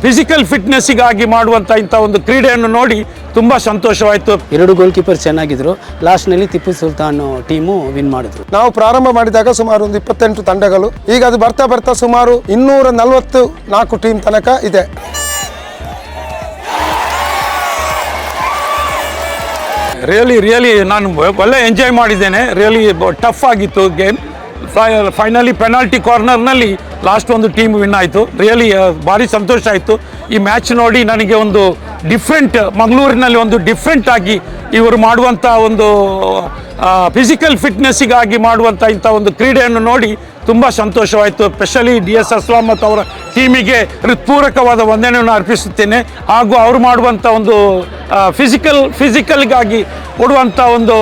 Physical ಫಿಟ್ನೆಸ್ಸಿಗಾಗಿ ಮಾಡುವಂಥ ಇಂಥ ಒಂದು ಕ್ರೀಡೆಯನ್ನು ನೋಡಿ ತುಂಬ ಸಂತೋಷವಾಯಿತು. 2 ಗೋಲ್ ಕೀಪರ್ ಚೆನ್ನಾಗಿದ್ರು. ಲಾಸ್ಟ್ನಲ್ಲಿ ಟಿಪ್ಪು ಸುಲ್ತಾನ್ ಟೀಮು ವಿನ್ ಮಾಡಿದ್ರು. ನಾವು ಪ್ರಾರಂಭ ಮಾಡಿದಾಗ ಸುಮಾರು ಒಂದು 28 ತಂಡಗಳು, ಈಗ ಅದು ಬರ್ತಾ ಬರ್ತಾ ಸುಮಾರು 244 ಟೀಮ್ ತನಕ ಇದೆ. ರಿಯಲಿ ನಾನು ಒಳ್ಳೆ ಎಂಜಾಯ್ ಮಾಡಿದ್ದೇನೆ. ರಿಯಲಿ ಟಫ್ ಆಗಿತ್ತು ಗೇಮ್. ಫೈನಲಿ ಪೆನಾಲ್ಟಿ ಕಾರ್ನರ್ನಲ್ಲಿ ಲಾಸ್ಟ್ ಒಂದು ಟೀಮ್ ವಿನ್ ಆಯಿತು. ರಿಯಲಿ ಭಾರಿ ಸಂತೋಷ ಆಯಿತು. ಈ ಮ್ಯಾಚ್ ನೋಡಿ ನನಗೆ ಒಂದು ಡಿಫ್ರೆಂಟ್, ಮಂಗಳೂರಿನಲ್ಲಿ ಒಂದು ಡಿಫ್ರೆಂಟ್ ಆಗಿ ಇವರು ಮಾಡುವಂಥ ಒಂದು ಫಿಸಿಕಲ್ ಫಿಟ್ನೆಸ್ಸಿಗಾಗಿ ಮಾಡುವಂಥ ಇಂಥ ಒಂದು ಕ್ರೀಡೆಯನ್ನು ನೋಡಿ ತುಂಬ ಸಂತೋಷವಾಯಿತು. ಸ್ಪೆಷಲಿ DS ಅಸ್ಲಾಮತ್ ಅವರ ಟೀಮಿಗೆ ಹೃತ್ಪೂರ್ವಕವಾದ ವಂದನೆಯನ್ನು ಅರ್ಪಿಸುತ್ತೇನೆ. ಹಾಗೂ ಅವರು ಮಾಡುವಂಥ ಒಂದು ಫಿಸಿಕಲ್ಗಾಗಿ ಕೊಡುವಂಥ ಒಂದು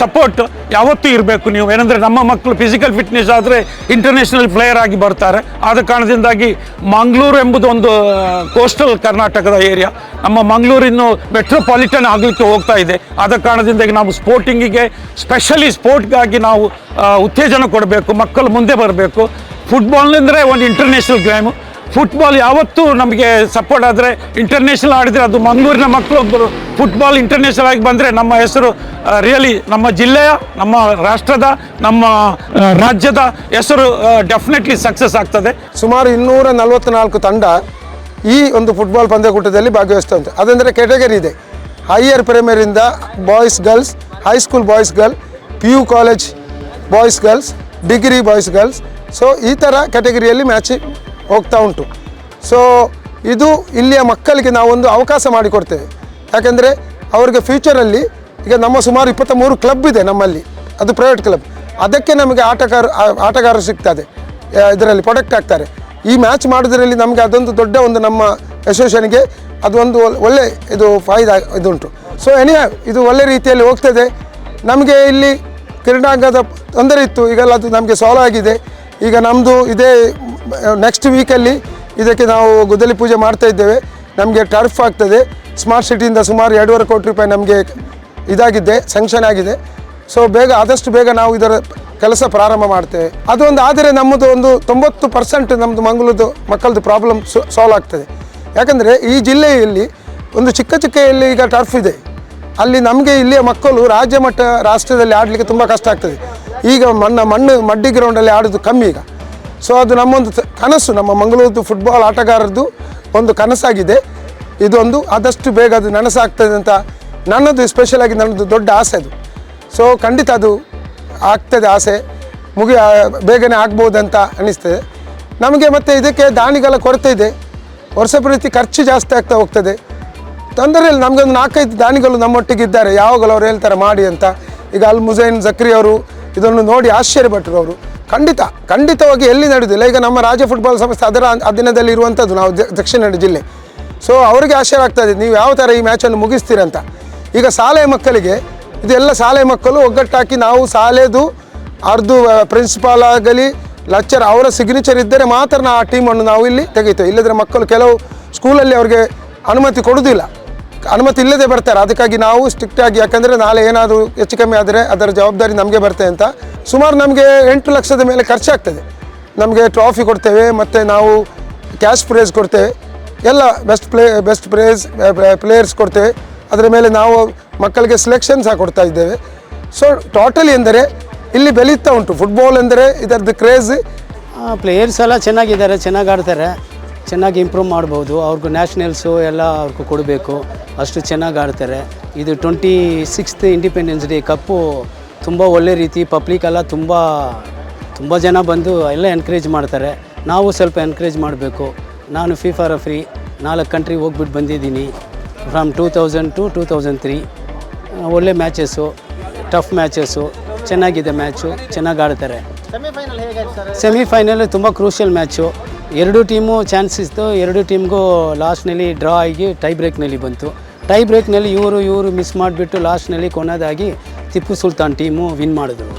ಸಪೋರ್ಟ್ ಯಾವತ್ತೂ ಇರಬೇಕು. ನೀವು ಏನಂದರೆ ನಮ್ಮ ಮಕ್ಕಳು ಫಿಸಿಕಲ್ ಫಿಟ್ನೆಸ್ ಆದರೆ ಇಂಟರ್ನ್ಯಾಷನಲ್ ಪ್ಲೇಯರ್ ಆಗಿ ಬರ್ತಾರೆ. ಆದ ಕಾರಣದಿಂದಾಗಿ ಮಂಗಳೂರು ಎಂಬುದು ಒಂದು ಕೋಸ್ಟಲ್ ಕರ್ನಾಟಕದ ಏರಿಯಾ. ನಮ್ಮ ಮಂಗಳೂರಿನ್ನು ಮೆಟ್ರೋಪಾಲಿಟನ್ ಆಗಲಿಕ್ಕೆ ಹೋಗ್ತಾ ಇದೆ. ಆದ ಕಾರಣದಿಂದಾಗಿ ನಾವು ಸ್ಪೋರ್ಟಿಂಗಿಗೆ, ಸ್ಪೆಷಲಿ ಸ್ಪೋರ್ಟ್ಗಾಗಿ ನಾವು ಉತ್ತೇಜನ ಕೊಡಬೇಕು. ಮಕ್ಕಳು ಮುಂದೆ ಬರಬೇಕು. ಫುಟ್ಬಾಲ್ ಅಂದರೆ ಒಂದು ಇಂಟರ್ನ್ಯಾಷನಲ್ ಗೇಮು. ಫುಟ್ಬಾಲ್ ಯಾವತ್ತೂ ನಮಗೆ ಸಪೋರ್ಟ್ ಆದರೆ, ಇಂಟರ್ನ್ಯಾಷನಲ್ ಆಡಿದರೆ ಅದು ಮಂಗಳೂರಿನ ಮಕ್ಕಳೊಬ್ಬರು ಫುಟ್ಬಾಲ್ ಇಂಟರ್ನ್ಯಾಷನಲ್ ಆಗಿ ಬಂದರೆ ನಮ್ಮ ಹೆಸರು ರಿಯಲಿ ನಮ್ಮ ಜಿಲ್ಲೆಯ, ನಮ್ಮ ರಾಷ್ಟ್ರದ, ನಮ್ಮ ರಾಜ್ಯದ ಹೆಸರು ಡೆಫಿನೆಟ್ಲಿ ಸಕ್ಸಸ್ ಆಗ್ತದೆ. ಸುಮಾರು 244 ತಂಡ ಈ ಒಂದು ಫುಟ್ಬಾಲ್ ಪಂದ್ಯಕೂಟದಲ್ಲಿ ಭಾಗವಹಿಸ್ತಾ ಉಂಟು. ಅದಂದರೆ ಕೆಟಗರಿ ಇದೆ. ಹೈಯರ್ ಪ್ರೈಮರಿಯಿಂದ boys girls, high school boys girl, PU college boys girls, degree boys girls. So ಈ ಥರ ಕ್ಯಾಟಗರಿಯಲ್ಲಿ ಮ್ಯಾಚ್ ಹೋಗ್ತಾ ಉಂಟು. ಸೊ ಇದು ಇಲ್ಲಿಯ ಮಕ್ಕಳಿಗೆ ನಾವೊಂದು ಅವಕಾಶ ಮಾಡಿಕೊಡ್ತೇವೆ. ಯಾಕೆಂದರೆ ಅವರಿಗೆ ಫ್ಯೂಚರಲ್ಲಿ ಈಗ ನಮ್ಮ ಸುಮಾರು 23 ಕ್ಲಬ್ ಇದೆ ನಮ್ಮಲ್ಲಿ, ಅದು ಪ್ರೈವೇಟ್ ಕ್ಲಬ್. ಅದಕ್ಕೆ ನಮಗೆ ಆಟಗಾರರು ಸಿಗ್ತದೆ, ಇದರಲ್ಲಿ ಪ್ರೊಟೆಕ್ಟ್ ಆಗ್ತಾರೆ. ಈ ಮ್ಯಾಚ್ ಮಾಡೋದ್ರಲ್ಲಿ ನಮಗೆ ಅದೊಂದು ದೊಡ್ಡ ಒಂದು ನಮ್ಮ ಅಸೋಸಿಯೇಷನ್ಗೆ ಅದು ಒಂದು ಒಳ್ಳೆ ಇದು ಫಾಯ್ದಾ ಇದುಂಟು. ಸೊ ಇದು ಒಳ್ಳೆ ರೀತಿಯಲ್ಲಿ ಹೋಗ್ತದೆ. ನಮಗೆ ಇಲ್ಲಿ ಕ್ರೀಡಾಂಗದ ತೊಂದರೆ ಇತ್ತು, ಈಗೆಲ್ಲ ಅದು ನಮಗೆ ಸಾಲ್ವ್ ಆಗಿದೆ. ಈಗ ನಮ್ಮದು ಇದೇ ನೆಕ್ಸ್ಟ್ ವೀಕಲ್ಲಿ ಇದಕ್ಕೆ ನಾವು ಗುದ್ದಲಿ ಪೂಜೆ ಮಾಡ್ತಾ ಇದ್ದೇವೆ. ನಮಗೆ ಟರ್ಫ್ ಆಗ್ತದೆ. ಸ್ಮಾರ್ಟ್ ಸಿಟಿಯಿಂದ ಸುಮಾರು 2.5 ಕೋಟಿ ರೂಪಾಯಿ ನಮಗೆ ಇದಾಗಿದೆ, ಸ್ಯಾಂಕ್ಷನ್ ಆಗಿದೆ. ಸೊ ಆದಷ್ಟು ಬೇಗ ನಾವು ಇದರ ಕೆಲಸ ಪ್ರಾರಂಭ ಮಾಡ್ತೇವೆ. ಅದೊಂದು ಆದರೆ ನಮ್ಮದು ಒಂದು 90% ನಮ್ಮದು ಮಂಗಳೂರು ಮಕ್ಕಳದು ಪ್ರಾಬ್ಲಮ್ ಸಾಲ್ವ್ ಆಗ್ತದೆ. ಯಾಕಂದರೆ ಈ ಜಿಲ್ಲೆಯಲ್ಲಿ ಒಂದು ಚಿಕ್ಕ ಈಗ ಟರ್ಫ್ ಇದೆ. ಅಲ್ಲಿ ನಮಗೆ ಇಲ್ಲಿಯ ಮಕ್ಕಳು ರಾಜ್ಯ ಮಟ್ಟ ರಾಷ್ಟ್ರದಲ್ಲಿ ಆಡಲಿಕ್ಕೆ ತುಂಬ ಕಷ್ಟ ಆಗ್ತದೆ. ಈಗ ಮಡ್ಡಿ ಗ್ರೌಂಡಲ್ಲಿ ಆಡೋದು ಕಮ್ಮಿ ಈಗ. ಸೊ ಅದು ನಮ್ಮೊಂದು ಕನಸು, ನಮ್ಮ ಮಂಗಳೂರು ಫುಟ್ಬಾಲ್ ಆಟಗಾರರದ್ದು ಒಂದು ಕನಸಾಗಿದೆ. ಇದೊಂದು ಆದಷ್ಟು ಬೇಗ ಅದು ನನಸಾಗ್ತದೆ ಅಂತ ನನ್ನದು ಸ್ಪೆಷಲಾಗಿ ನನ್ನದು ದೊಡ್ಡ ಆಸೆ ಅದು. ಸೊ ಖಂಡಿತ ಅದು ಆಗ್ತದೆ, ಆಸೆ ಬೇಗನೆ ಆಗ್ಬೋದಂತ ಅನ್ನಿಸ್ತದೆ ನಮಗೆ. ಮತ್ತು ಇದಕ್ಕೆ ದಾನಿಗಳ ಕೊರತೆ ಇದೆ. ವರ್ಷ ಪ್ರತಿ ಖರ್ಚು ಜಾಸ್ತಿ ಆಗ್ತಾ ಹೋಗ್ತದೆ. ತೊಂದರೆ ಇಲ್ಲ, ನಮಗೊಂದು 4-5 ದಾನಿಗಳು ನಮ್ಮೊಟ್ಟಿಗೆ ಇದ್ದಾರೆ. ಯಾವಾಗಲೂ ಅವ್ರು ಹೇಳ್ತಾರೆ ಮಾಡಿ ಅಂತ. ಈಗ ಅಲ್ ಮುಜೈನ್ ಜಕ್ರಿ ಅವರು ಇದನ್ನು ನೋಡಿ ಆಶ್ಚರ್ಯಪಟ್ಟರು. ಅವರು ಖಂಡಿತವಾಗಿ ಎಲ್ಲಿ ನಡೆದಿಲ್ಲ. ಈಗ ನಮ್ಮ ರಾಜ್ಯ ಫುಟ್ಬಾಲ್ ಸಂಸ್ಥೆ ಅದರ ಅಧೀನದಲ್ಲಿ ಇರುವಂಥದ್ದು, ನಾವು ದಕ್ಷಿಣ ಕನ್ನಡ ಜಿಲ್ಲೆ. ಸೊ ಅವರಿಗೆ ಆಶ್ಚರ್ಯ ಆಗ್ತದೆ, ನೀವು ಯಾವ ಥರ ಈ ಮ್ಯಾಚನ್ನು ಮುಗಿಸ್ತೀರಂತ. ಈಗ ಶಾಲೆಯ ಮಕ್ಕಳಿಗೆ ಇದೆಲ್ಲ ಶಾಲೆಯ ಮಕ್ಕಳು ಒಗ್ಗಟ್ಟಾಕಿ ನಾವು ಶಾಲೆದು ಅರ್ದು ಪ್ರಿನ್ಸಿಪಾಲ್ ಆಗಲಿ ಲೆಕ್ಚರ್ ಅವರ ಸಿಗ್ನೇಚರ್ ಇದ್ದರೆ ಮಾತ್ರ ಆ ಟೀಮನ್ನು ನಾವು ಇಲ್ಲಿ ತೆಗಿತೇವೆ. ಇಲ್ಲದ್ರೆ ಮಕ್ಕಳು ಕೆಲವು ಸ್ಕೂಲಲ್ಲಿ ಅವ್ರಿಗೆ ಅನುಮತಿ ಕೊಡೋದಿಲ್ಲ, ಅನುಮತಿ ಇಲ್ಲದೆ ಬರ್ತಾರೆ. ಅದಕ್ಕಾಗಿ ನಾವು ಸ್ಟ್ರಿಕ್ಟಾಗಿ, ಯಾಕಂದರೆ ನಾಳೆ ಏನಾದರೂ ಹೆಚ್ಚು ಕಮ್ಮಿ ಆದರೆ ಅದರ ಜವಾಬ್ದಾರಿ ನಮಗೆ ಬರ್ತದೆ ಅಂತ. ಸುಮಾರು ನಮಗೆ 8 ಲಕ್ಷದ ಮೇಲೆ ಖರ್ಚಾಗ್ತದೆ. ನಮಗೆ ಟ್ರಾಫಿ ಕೊಡ್ತೇವೆ, ಮತ್ತು ನಾವು ಕ್ಯಾಶ್ ಪ್ರೈಸ್ ಕೊಡ್ತೇವೆ, ಎಲ್ಲ ಬೆಸ್ಟ್ ಪ್ಲೇಯರ್ಸ್ ಕೊಡ್ತೇವೆ. ಅದರ ಮೇಲೆ ನಾವು ಮಕ್ಕಳಿಗೆ ಸೆಲೆಕ್ಷನ್ ಸಹ ಕೊಡ್ತಾ ಇದ್ದೇವೆ. ಸೊ ಟೋಟಲಿ ಎಂದರೆ ಇಲ್ಲಿ ಬೆಳೀತಾ ಉಂಟು ಫುಟ್ಬಾಲ್ ಎಂದರೆ ಇದರದ್ದು ಕ್ರೇಜ್. ಪ್ಲೇಯರ್ಸ್ ಎಲ್ಲ ಚೆನ್ನಾಗಿದ್ದಾರೆ, ಚೆನ್ನಾಗಿ ಆಡ್ತಾರೆ, ಚೆನ್ನಾಗಿ ಇಂಪ್ರೂವ್ ಮಾಡ್ಬೋದು. ಅವ್ರಿಗೂ ನ್ಯಾಷನಲ್ಸು ಎಲ್ಲ ಅವ್ರಿಗೂ ಕೊಡಬೇಕು, ಅಷ್ಟು ಚೆನ್ನಾಗಿ ಆಡ್ತಾರೆ. ಇದು 26th ಇಂಡಿಪೆಂಡೆನ್ಸ್ ಡೇ ಕಪ್ಪು ತುಂಬ ಒಳ್ಳೆ ರೀತಿ ಪಬ್ಲಿಕ್ ಎಲ್ಲ ತುಂಬ ಜನ ಬಂದು ಎಲ್ಲ ಎನ್ಕರೇಜ್ ಮಾಡ್ತಾರೆ. ನಾವು ಸ್ವಲ್ಪ ಎನ್ಕರೇಜ್ ಮಾಡಬೇಕು. ನಾನು FIFA ರೆಫ್ರಿ 4 ಕಂಟ್ರಿ ಹೋಗ್ಬಿಟ್ಟು ಬಂದಿದ್ದೀನಿ. From 2000 to 2003. ಒಳ್ಳೆ ಮ್ಯಾಚಸ್ಸು, ಟಫ್ ಮ್ಯಾಚಸ್ಸು, ಚೆನ್ನಾಗಿದೆ ಮ್ಯಾಚು, ಚೆನ್ನಾಗಿ ಆಡ್ತಾರೆ. ಸೆಮಿಫೈನಲ್ ತುಂಬ ಕ್ರೂಷಿಯಲ್ ಮ್ಯಾಚು. 2 ಟೀಮು ಚಾನ್ಸ್ ಇತ್ತು. 2 ಟೀಮ್ಗೂ ಲಾಸ್ಟ್ನಲ್ಲಿ ಡ್ರಾ ಆಗಿ ಟೈ ಬ್ರೇಕ್ನಲ್ಲಿ ಬಂತು. ಟೈ ಬ್ರೇಕ್ನಲ್ಲಿ ಇವರು ಮಿಸ್ ಮಾಡಿಬಿಟ್ಟು ಲಾಸ್ಟ್ನಲ್ಲಿ ಕೊನೆಯದಾಗಿ ಟಿಪ್ಪು ಸುಲ್ತಾನ್ ಟೀಮು ವಿನ್ ಮಾಡಿದ್ರು.